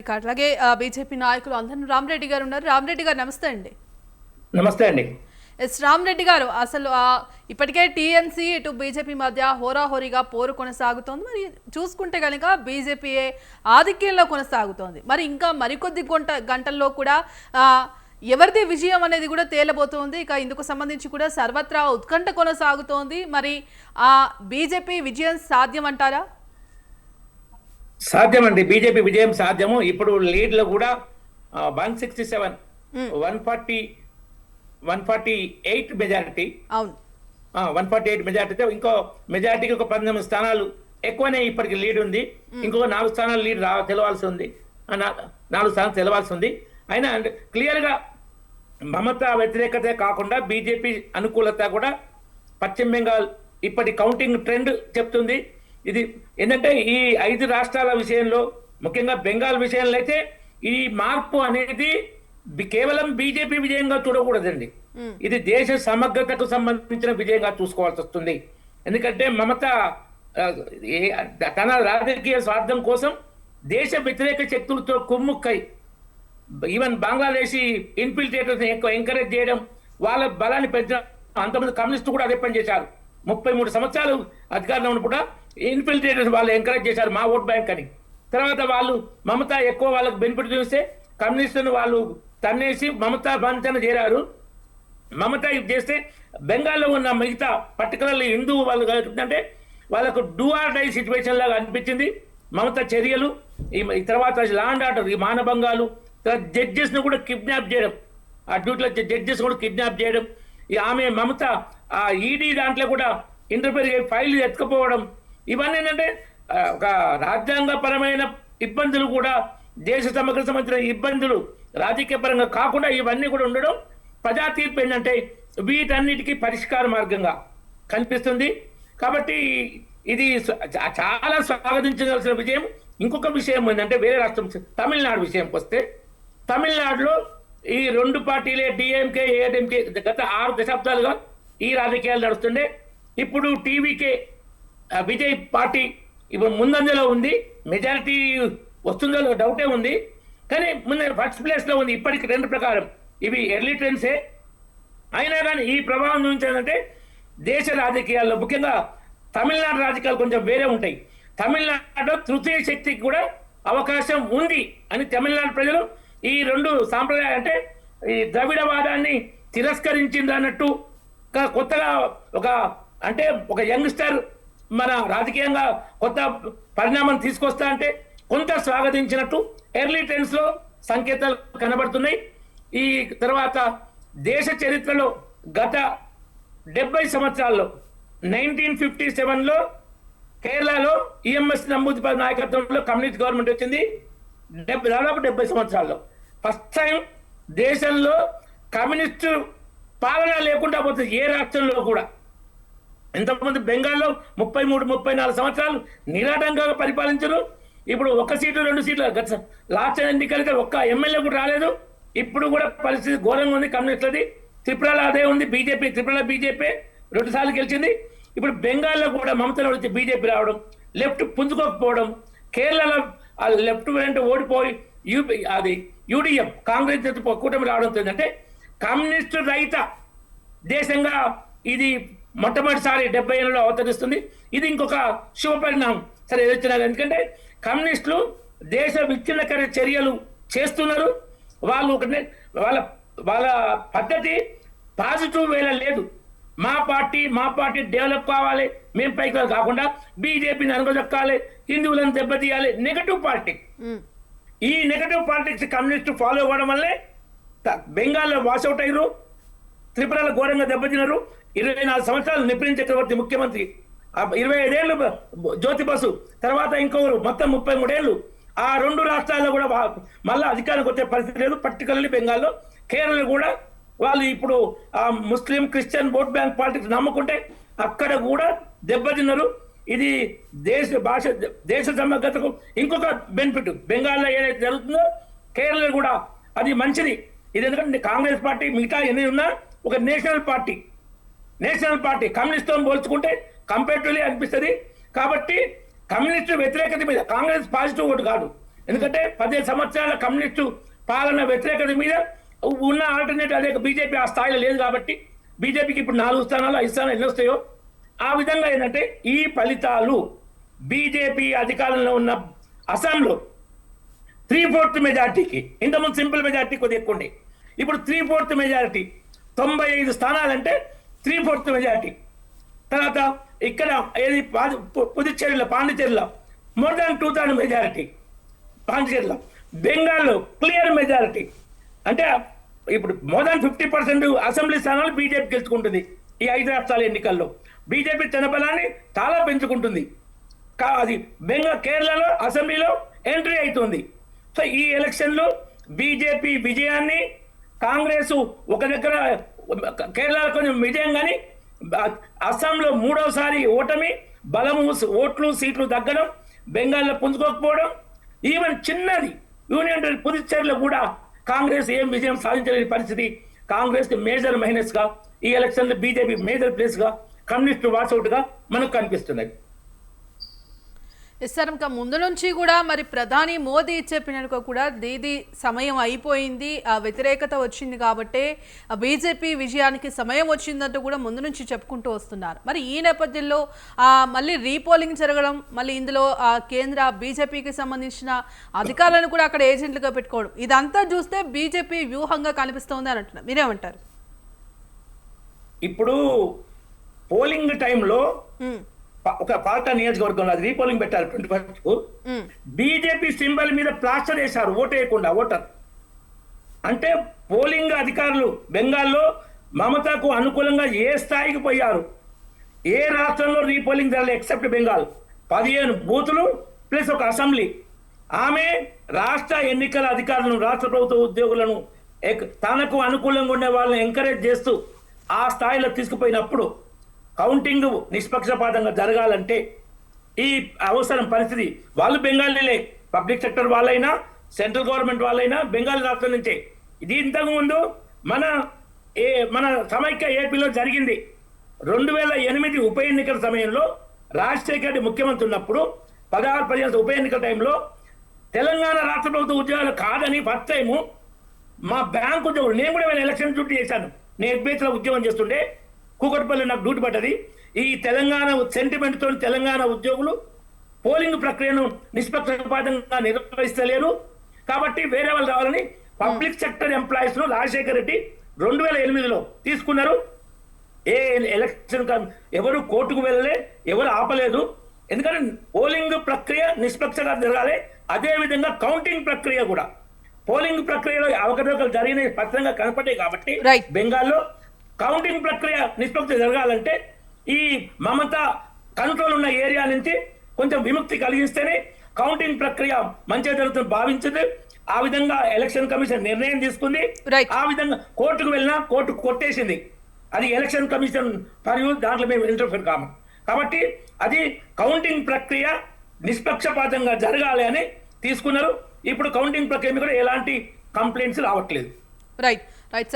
ఇక అట్లాగే బీజేపీ నాయకులు అందరూ రామరెడ్డి గారు ఉన్నారు. రామరెడ్డి గారు నమస్తే అండి. నమస్తే అండి. ఎస్ రామరెడ్డి గారు, అసలు ఇప్పటికే టీఎంసీ ఇటు బీజేపీ మధ్య హోరాహోరీగా పోరు కొనసాగుతోంది. మరి చూసుకుంటే కనుక బీజేపీ ఆధిక్యంలో కొనసాగుతోంది. మరి ఇంకా మరికొద్ది గంటల్లో కూడా ఎవరిది విజయం అనేది కూడా తేలబోతోంది. ఇక ఇందుకు సంబంధించి కూడా సర్వత్రా ఉత్కంఠ కొనసాగుతోంది. మరి బీజేపీ విజయం సాధ్యం అంటారా? సాధ్యం అండి, బీజేపీ విజయం సాధ్యము. ఇప్పుడు లీడ్లో కూడా 167 148 మెజారిటీ. అవును, 148 మెజారిటీతో ఇంకో మెజారిటీకి ఒక 18 స్థానాలు ఎక్కువనే ఇప్పటికి లీడ్ ఉంది. ఇంకొక 4 స్థానాలు లీడ్ తెలవాల్సి ఉంది. 4 స్థానాలు తెలవాల్సి ఉంది. అయినా క్లియర్గా మమతా వ్యతిరేకతే కాకుండా బీజేపీ అనుకూలత కూడా పశ్చిమ బెంగాల్ ఇప్పటి కౌంటింగ్ ట్రెండ్ చెప్తుంది. ఇది ఏంటంటే ఈ 5 రాష్ట్రాల విషయంలో, ముఖ్యంగా బెంగాల్ విషయంలో అయితే ఈ మార్పు అనేది కేవలం బీజేపీ విజయంగా చూడకూడదండి. ఇది దేశ సమగ్రతకు సంబంధించిన విజయంగా చూసుకోవాల్సి వస్తుంది. ఎందుకంటే మమత తన రాజకీయ స్వార్థం కోసం దేశ వ్యతిరేక శక్తులతో కుమ్ముక్కై ఈవెన్ బంగ్లాదేశీ ఇన్ఫిల్ట్రేటర్స్ ఎక్కువ ఎంకరేజ్ చేయడం, వాళ్ళ బలాన్ని పెంచడం. అంతమంది కమ్యూనిస్టు కూడా అదే పని చేశారు. 33 సంవత్సరాలు అధికారంలో ఉన్న కూడా ఇన్ఫిల్ట్రేటర్స్ వాళ్ళు ఎంకరేజ్ చేశారు మా ఓట్ బ్యాంక్ అని. తర్వాత వాళ్ళు మమతా ఎక్కువ వాళ్ళకు బెనిఫిట్ చూస్తే కమ్యూనిస్టులను వాళ్ళు తన్నేసి మమతా బంచన చేరారు. మమతా ఇది చేస్తే బెంగాల్లో ఉన్న మిగతా పర్టికులర్లీ హిందూ వాళ్ళు అంటే వాళ్ళకు డూ ఆర్ డై సిచ్యువేషన్ లాగా అనిపించింది మమతా చర్యలు. ఈ తర్వాత లా అండ్ ఆర్డర్, ఈ మానభంగాలు, తర్వాత జడ్జెస్ను కూడా కిడ్నాప్ చేయడం, ఆ డ్యూటీలో జడ్జెస్ కూడా కిడ్నాప్ చేయడం, ఆమె మమత ఆ ఈడీ దాంట్లో కూడా ఇంటర్ఫియర్ ఫైల్ ఎత్తుకపోవడం, ఇవన్నీ ఏంటంటే ఒక రాజ్యాంగపరమైన ఇబ్బందులు కూడా, దేశ సమగ్ర సంబంధించిన ఇబ్బందులు రాజకీయ పరంగా కాకుండా ఇవన్నీ కూడా ఉండడం ప్రజా తీర్పు ఏంటంటే వీటన్నిటికీ పరిష్కార మార్గంగా కనిపిస్తుంది. కాబట్టి ఇది చాలా స్వాగతించవలసిన విజయం. ఇంకొక విషయం ఏంటంటే వేరే రాష్ట్రం తమిళనాడు విషయంకి వస్తే, తమిళనాడులో ఈ 2 పార్టీలే డిఎంకే ఏఎంకే గత 6 దశాబ్దాలుగా ఈ రాజకీయాలు నడుస్తుండే. ఇప్పుడు టీవీకే విజయ్ పార్టీ ఇప్పుడు ముందంజలో ఉంది. మెజారిటీ వస్తుందో డౌటే ఉంది, కానీ ముందు ఫస్ట్ ప్లేస్లో ఉంది ఇప్పటికి 2 ప్రకారం. ఇవి ఎర్లీ ట్రెండ్సే. అయినా కానీ ఈ ప్రభావం చూపించేదంటే దేశ రాజకీయాల్లో ముఖ్యంగా తమిళనాడు రాజకీయాలు కొంచెం వేరే ఉంటాయి. తమిళనాడులో తృతీయ శక్తికి కూడా అవకాశం ఉంది అని తమిళనాడు ప్రజలు ఈ 2 సాంప్రదాయాలు అంటే ఈ ద్రవిడవాదాన్ని తిరస్కరించింది అన్నట్టు కొత్తగా ఒక యంగ్స్టర్ మన రాజకీయంగా కొత్త పరిణామం తీసుకొస్తా అంటే కొంత స్వాగతించినట్టు ఎర్లీ ట్రెండ్స్లో సంకేతాలు కనబడుతున్నాయి. ఈ తర్వాత దేశ చరిత్రలో గత 70 సంవత్సరాల్లో 1957లో కేరళలో ఈఎంఎస్ నమూదిపాల్ నాయకత్వంలో కమ్యూనిస్ట్ గవర్నమెంట్ వచ్చింది. దాదాపు 70 సంవత్సరాల్లో ఫస్ట్ టైం దేశంలో కమ్యూనిస్టు పాలన లేకుండా పోతుంది ఏ రాష్ట్రంలో కూడా. ఎంతమంది బెంగాల్లో 33-34 సంవత్సరాలు నిరాటంకంగా పరిపాలించరు. ఇప్పుడు 1 సీటు 2 సీట్లు లాస్ట్ ఎన్నికలకి ఒక్క ఎమ్మెల్యే కూడా రాలేదు. ఇప్పుడు కూడా పరిస్థితి ఘోరంగా ఉంది కమ్యూనిస్టులది. త్రిపురలో అదే ఉంది. త్రిపురలో బీజేపీ 2 సార్లు గెలిచింది. ఇప్పుడు బెంగాల్లో కూడా మమతలో వచ్చి బీజేపీ రావడం, లెఫ్ట్ పుంజుకోకపోవడం, కేరళలో ఆ లెఫ్ట్ వెంట ఓడిపోయి యూడిఎఫ్ కాంగ్రెస్ కూటమి రావడంతో అంటే కమ్యూనిస్టు రహిత దేశంగా ఇది మొట్టమొదటిసారి 70 ఏళ్ళలో అవతరిస్తుంది. ఇది ఇంకొక శుభ పరిణామం. సరే ఏదొచ్చినా, ఎందుకంటే కమ్యూనిస్టులు దేశ విచ్ఛిన్నకర చర్యలు చేస్తున్నారు. వాళ్ళు వాళ్ళ పద్ధతి పాజిటివ్ వేలో లేదు. మా పార్టీ డెవలప్ కావాలి, మేము పైకి కాకుండా బీజేపీని అనుగదొక్కాలి, హిందువులను దెబ్బతీయాలి, నెగటివ్ పార్టీ. ఈ నెగటివ్ పాలిటిక్స్ కమ్యూనిస్టు ఫాలో అవ్వడం వల్లే బెంగాల్లో వాషౌట్ అయ్యారు, త్రిపురలో ఘోరంగా దెబ్బతిన్నారు. 24 సంవత్సరాలు నిపిన్ చక్రవర్తి ముఖ్యమంత్రి, 25 ఏళ్ళు జ్యోతి బసు, తర్వాత ఇంకొకరు మొత్తం 33 ఏళ్ళు. ఆ 2 రాష్ట్రాల్లో కూడా మళ్ళీ అధికారానికి వచ్చే పరిస్థితి లేదు. పర్టికులర్లీ బెంగాల్లో, కేరళ కూడా వాళ్ళు ఇప్పుడు ఆ ముస్లిం క్రిస్టియన్ ఓట్ బ్యాంక్ పాలిటిక్స్ నమ్ముకుంటే అక్కడ కూడా దెబ్బతిన్నారు. ఇది దేశ సమగ్రతకు ఇంకొక బెనిఫిట్. బెంగాల్లో ఏదైతే జరుగుతుందో కేరళ కూడా అది మంచిది. ఇది ఎందుకంటే కాంగ్రెస్ పార్టీ మిగతా ఎన్ని ఉన్నా ఒక నేషనల్ పార్టీ కమ్యూనిస్ట్తో పోల్చుకుంటే కంపేరిటివ్లీ అనిపిస్తుంది. కాబట్టి కమ్యూనిస్టు వ్యతిరేకత మీద కాంగ్రెస్ పాజిటివ్ ఓటు కాదు, ఎందుకంటే 15 సంవత్సరాల కమ్యూనిస్టు పాలన వ్యతిరేకత మీద ఉన్న ఆల్టర్నేటివ్ అదే బీజేపీ ఆ స్థాయిలో లేదు కాబట్టి బీజేపీకి ఇప్పుడు 4 స్థానాలు 5 స్థానాలు ఎన్ని వస్తాయో ఆ విధంగా ఏంటంటే ఈ ఫలితాలు బీజేపీ అధికారంలో ఉన్న అస్సాంలో 3/4 మెజార్టీకి, ఇంతకుముందు సింపుల్ మెజార్టీ కొద్దిగా ఎక్కువ ఉండే, ఇప్పుడు 3/4 మెజారిటీ, 95 స్థానాలంటే 3/4 మెజారిటీ. తర్వాత ఇక్కడ ఏది పుదుచ్చేరిలో పాండిచేరిలో మోర్ దాన్ 2/3 మెజారిటీ, పాండిచేరిలో. బెంగాల్లో క్లియర్ మెజారిటీ, అంటే ఇప్పుడు మోర్ దాన్ 50% అసెంబ్లీ స్థానాలు బీజేపీ గెలుచుకుంటుంది. ఈ 5 రాష్ట్రాల ఎన్నికల్లో బీజేపీ తన బలాన్ని చాలా పెంచుకుంటుంది. అది కేరళలో అసెంబ్లీలో ఎంట్రీ అవుతుంది. సో ఈ ఎలక్షన్లో బీజేపీ విజయాన్ని, కాంగ్రెస్ ఒక దగ్గర కేరళలో కొంచెం విజయం, కానీ అస్సాంలో 3వసారి ఓటమి, బలము ఓట్లు సీట్లు తగ్గడం, బెంగాల్లో పుంజుకోకపోవడం, ఈవెన్ చిన్నది యూనియన్ పుదుచ్చేరిలో కూడా కాంగ్రెస్ ఏం విజయం సాధించలేని పరిస్థితి. కాంగ్రెస్ మేజర్ మైనస్ గా ఈ ఎలక్షన్ లో బీజేపీ మేజర్ ప్లేస్ గా, కమ్యూనిస్ట్ వాట్అవుట్ గా మనకు కనిపిస్తున్నాయి. సార్ ఇంకా ముందు నుంచి కూడా మరి ప్రధాని మోదీ చెప్పినట్టుగా కూడా దీది సమయం అయిపోయింది, ఆ వ్యతిరేకత వచ్చింది కాబట్టి బీజేపీ విజయానికి సమయం వచ్చిందంటూ కూడా ముందు నుంచి చెప్పుకుంటూ వస్తున్నారు. మరి ఈ నేపథ్యంలో మళ్ళీ రీపోలింగ్ జరగడం, మళ్ళీ ఇందులో కేంద్ర బీజేపీకి సంబంధించిన అధికారులను కూడా అక్కడ ఏజెంట్లుగా పెట్టుకోవడం, ఇదంతా చూస్తే బీజేపీ వ్యూహంగా కనిపిస్తోంది అని అంటున్నారు. మీరేమంటారు? ఇప్పుడు పోలింగ్ టైంలో ఒక పాల్టా నియోజకవర్గంలో అది రీపోలింగ్ పెట్టారు 21కు. బీజేపీ సింబల్ మీద ప్లాస్టర్ వేశారు ఓటు వేయకుండా ఓటర్. అంటే పోలింగ్ అధికారులు బెంగాల్లో మమతాకు అనుకూలంగా ఏ స్థాయికి పోయారు. ఏ రాష్ట్రంలో రీపోలింగ్ జరగలేదు ఎక్సెప్ట్ బెంగాల్. 15 బూతులు ప్లస్ ఒక అసెంబ్లీ. ఆమె రాష్ట్ర ఎన్నికల అధికారులను, రాష్ట్ర ప్రభుత్వ ఉద్యోగులను తనకు అనుకూలంగా ఉండే వాళ్ళని ఎంకరేజ్ చేస్తూ ఆ స్థాయిలో తీసుకుపోయినప్పుడు కౌంటింగ్ నిష్పక్షపాతంగా జరగాలంటే ఈ అవసరం పరిస్థితి. వాళ్ళు బెంగాలీలే, పబ్లిక్ సెక్టర్ వాళ్ళైనా సెంట్రల్ గవర్నమెంట్ వాళ్ళైనా బెంగాల్ రాష్ట్రం నుంచే. ఇది ఇంతకుముందు మన సమైక్య ఏపీలో జరిగింది. 2008 ఉప ఎన్నికల సమయంలో రాజశేఖర రెడ్డి ముఖ్యమంత్రి ఉన్నప్పుడు 16-17 ఉప ఎన్నికల టైంలో తెలంగాణ రాష్ట్ర ప్రభుత్వ ఉద్యోగాలు కాదని ఫస్ట్ టైము మా బ్యాంకు ఉద్యోగులు, నేను కూడా ఎలక్షన్ డ్యూటీ చేశాను, నేను ఎస్బీఐలో ఉద్యోగం చేస్తుండే, కూకట్పల్లి నాకు డ్యూటీ పడ్డది. ఈ తెలంగాణ సెంటిమెంట్తో తెలంగాణ ఉద్యోగులు పోలింగ్ ప్రక్రియను నిష్పక్షపాతంగా నిర్వహిస్తలేరు కాబట్టి వేరే వాళ్ళు రావాలని పబ్లిక్ సెక్టర్ ఎంప్లాయీస్ ను రాజశేఖర రెడ్డి 2008లో తీసుకున్నారు. ఏ ఎలక్షన్ ఎవరు కోర్టుకు వెళ్ళలే, ఎవరు ఆపలేదు. ఎందుకంటే పోలింగ్ ప్రక్రియ నిష్పక్షంగా జరగాలి. అదే విధంగా కౌంటింగ్ ప్రక్రియ కూడా, పోలింగ్ ప్రక్రియలో అవకతవకలు జరిగిన స్పష్టంగా కనపడ్డాయి కాబట్టి బెంగాల్లో కౌంటింగ్ ప్రక్రియ నిష్పక్ష జరగాలంటే ఈ మమతా కంట్రోల్ ఉన్న ఏరియా నుంచి కొంచెం విముక్తి కలిగిస్తేనే కౌంటింగ్ ప్రక్రియ మంచిగా జరుగుతుంది భావించింది. ఆ విధంగా ఎలక్షన్ కమిషన్ నిర్ణయం తీసుకుంది. ఆ విధంగా కోర్టుకు వెళ్ళినా కోర్టు కొట్టేసింది. అది ఎలక్షన్ కమిషన్ మరియు దాంట్లో మేము ఇంటర్ఫియర్ కాము. కాబట్టి అది కౌంటింగ్ ప్రక్రియ నిష్పక్షపాతంగా జరగాలి అని తీసుకున్నారు. ఇప్పుడు కౌంటింగ్ ప్రక్రియ కూడా ఎలాంటి కంప్లైంట్స్ రావట్లేదు. రైట్.